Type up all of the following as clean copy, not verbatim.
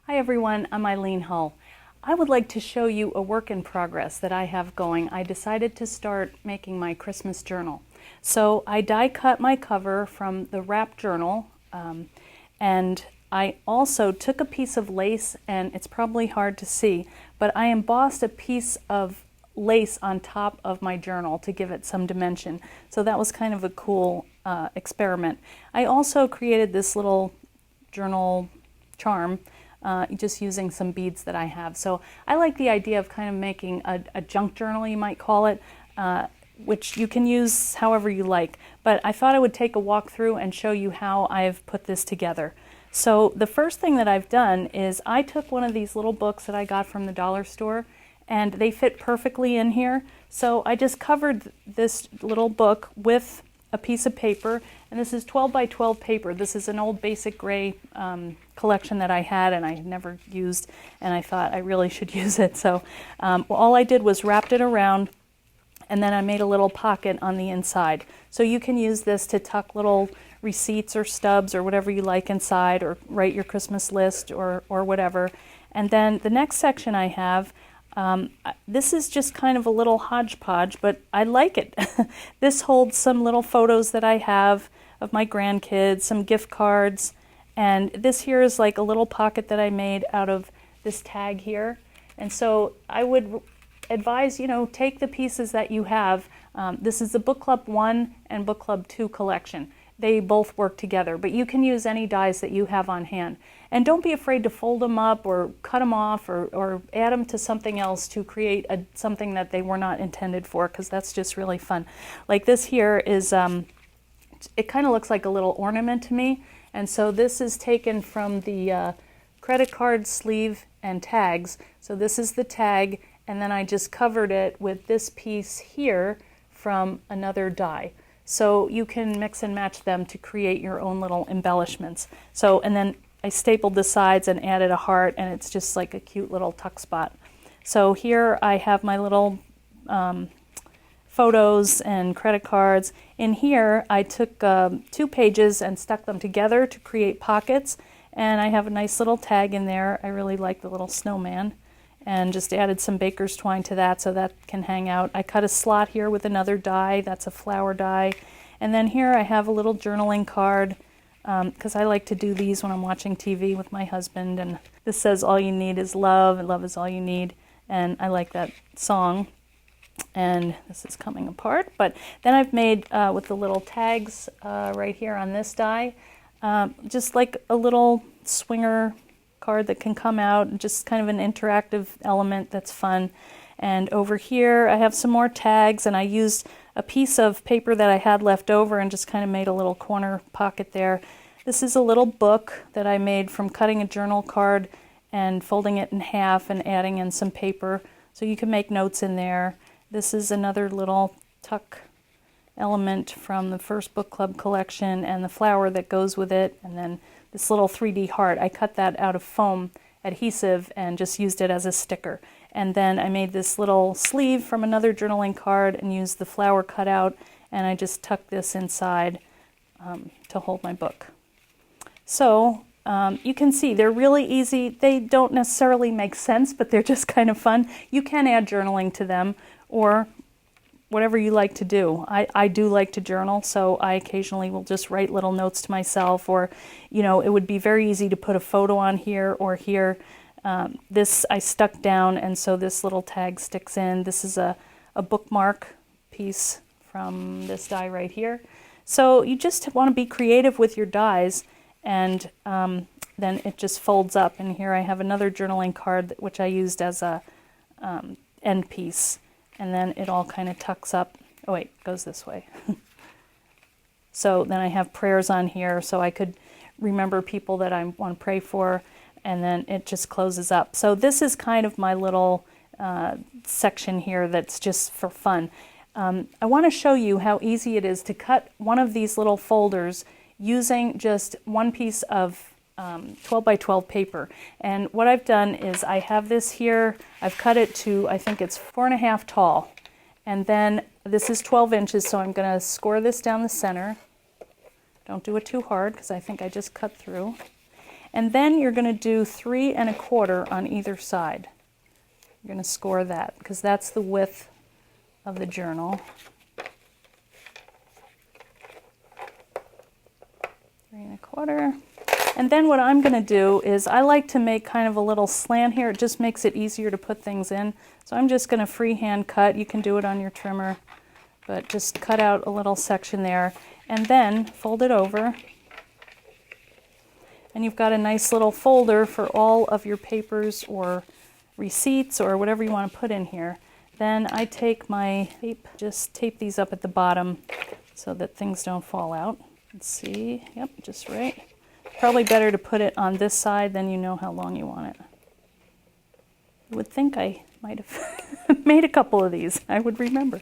Hi everyone, I'm Eileen Hull. I would like to show you a work in progress that I have going. I decided to start making my Christmas journal. So I die cut my cover from the wrap journal, and I also took a piece of lace, and it's probably hard to see, but I embossed a piece of lace on top of my journal to give it some dimension. So that was kind of a cool experiment. I also created this little journal charm just using some beads that I have. So I like the idea of kind of making a junk journal, you might call it, which you can use however you like. But I thought I would take a walk through and show you how I've put this together. So the first thing that I've done is I took one of these little books that I got from the dollar store, and they fit perfectly in here. So I just covered this little book with a piece of paper, and this is 12 by 12 paper. This is an old basic gray collection that I had and I never used, and I thought I really should use it. So all I did was wrapped it around, and then I made a little pocket on the inside. So you can use this to tuck little receipts or stubs or whatever you like inside, or write your Christmas list or whatever. And then the next section I have, this is just kind of a little hodgepodge, but I like it. This holds some little photos that I have of my grandkids, some gift cards, and this here is like a little pocket that I made out of this tag here. And so I would advise, take the pieces that you have. This is the Book Club 1 and Book Club 2 collection. They both work together, but you can use any dies that you have on hand. And don't be afraid to fold them up or cut them off or add them to something else to create something that they were not intended for, because that's just really fun. Like this here is, it kind of looks like a little ornament to me. And so this is taken from the credit card sleeve and tags. So this is the tag, and then I just covered it with this piece here from another die. So you can mix and match them to create your own little embellishments. So, and then I stapled the sides and added a heart, and it's just like a cute little tuck spot. So here I have my little photos and credit cards. In here I took 2 pages and stuck them together to create pockets, and I have a nice little tag in there. I really like the little snowman, and just added some baker's twine to that so that can hang out. I cut a slot here with another die. That's a flower die. And then here I have a little journaling card, because I like to do these when I'm watching TV with my husband. And this says, "All you need is love, and love is all you need." And I like that song. And this is coming apart. But then I've made, with the little tags right here on this die, just like a little swinger card that can come out, just kind of an interactive element that's fun. And over here I have some more tags, and I used a piece of paper that I had left over and just kind of made a little corner pocket there. This is a little book that I made from cutting a journal card and folding it in half and adding in some paper, so you can make notes in there. This is another little tuck element from the first book club collection, and the flower that goes with it, and then this little 3D heart. I cut that out of foam adhesive and just used it as a sticker. And then I made this little sleeve from another journaling card and used the flower cutout, and I just tucked this inside to hold my book. So you can see they're really easy. They don't necessarily make sense, but they're just kind of fun. You can add journaling to them, or whatever you like to do. I do like to journal, so I occasionally will just write little notes to myself, or, it would be very easy to put a photo on here or here. This I stuck down, and so this little tag sticks in. This is a bookmark piece from this die right here. So you just want to be creative with your dies, and then it just folds up. And here I have another journaling card, which I used as a end piece. And then it all kind of tucks up. Oh wait, it goes this way. So then I have prayers on here, so I could remember people that I want to pray for, and then it just closes up. So this is kind of my little section here that's just for fun. I want to show you how easy it is to cut one of these little folders using just one piece of 12 by 12 paper. And what I've done is I have this here, I've cut it to, I think it's 4.5 tall. And then this is 12 inches, so I'm going to score this down the center. Don't do it too hard, because I think I just cut through. And then you're going to do 3 1/4 on either side. You're going to score that because that's the width of the journal. 3 1/4. And then what I'm going to do is I like to make kind of a little slant here. It just makes it easier to put things in. So I'm just going to freehand cut. You can do it on your trimmer, but just cut out a little section there and then fold it over. And you've got a nice little folder for all of your papers or receipts or whatever you want to put in here. Then I take my tape, just tape these up at the bottom so that things don't fall out. Let's see, yep, just right. Probably better to put it on this side, then you know how long you want it. I would think I might have made a couple of these, I would remember.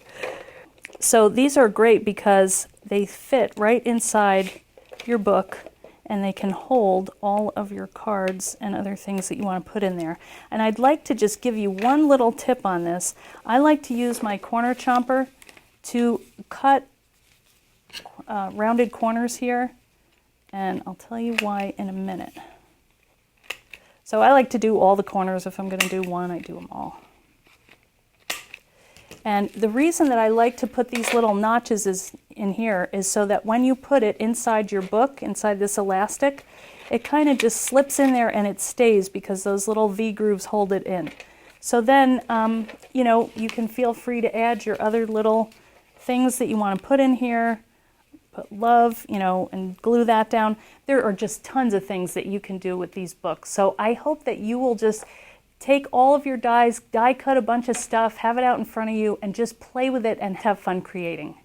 So these are great because they fit right inside your book and they can hold all of your cards and other things that you want to put in there. And I'd like to just give you one little tip on this. I like to use my corner chomper to cut rounded corners here, and I'll tell you why in a minute. So I like to do all the corners. If I'm going to do one, I do them all. And the reason that I like to put these little notches in here is so that when you put it inside your book, inside this elastic, it kind of just slips in there and it stays because those little V grooves hold it in. So then, you know, you can feel free to add your other little things that you want to put in here. Put love, you know, and glue that down. There are just tons of things that you can do with these books. So I hope that you will just take all of your dies, die cut a bunch of stuff, have it out in front of you, and just play with it and have fun creating.